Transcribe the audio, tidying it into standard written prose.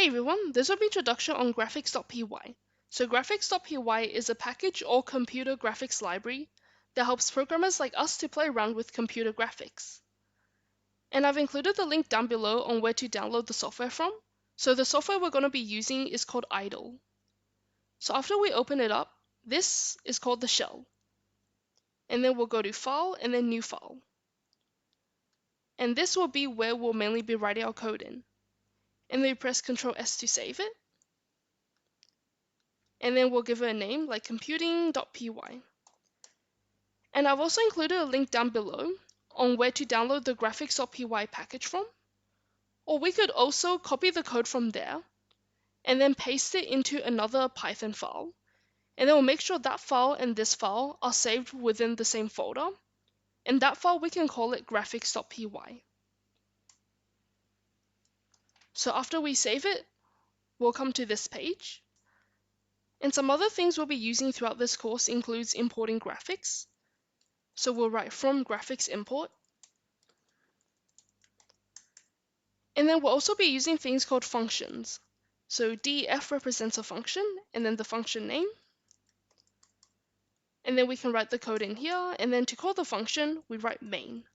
Hey everyone, this will be introduction on Graphics.py. So Graphics.py is a package or computer graphics library that helps programmers like us to play around with computer graphics. And I've included the link down below on where to download the software from. So the software we're going to be using is called Idle. So after we open it up, this is called the shell. And then we'll go to File and then New File. And this will be where we'll mainly be writing our code in. And then we press Ctrl S to save it. And then we'll give it a name like computing.py. And I've also included a link down below on where to download the Graphics.py package from. Or we could also copy the code from there and then paste it into another Python file. And then we'll make sure that file and this file are saved within the same folder. And that file, we can call it graphics.py. So after we save it, we'll come to this page. And some other things we'll be using throughout this course includes importing graphics. So we'll write from graphics import. And then we'll also be using things called functions. So def represents a function and then the function name. And then we can write the code in here, and then to call the function, we write main.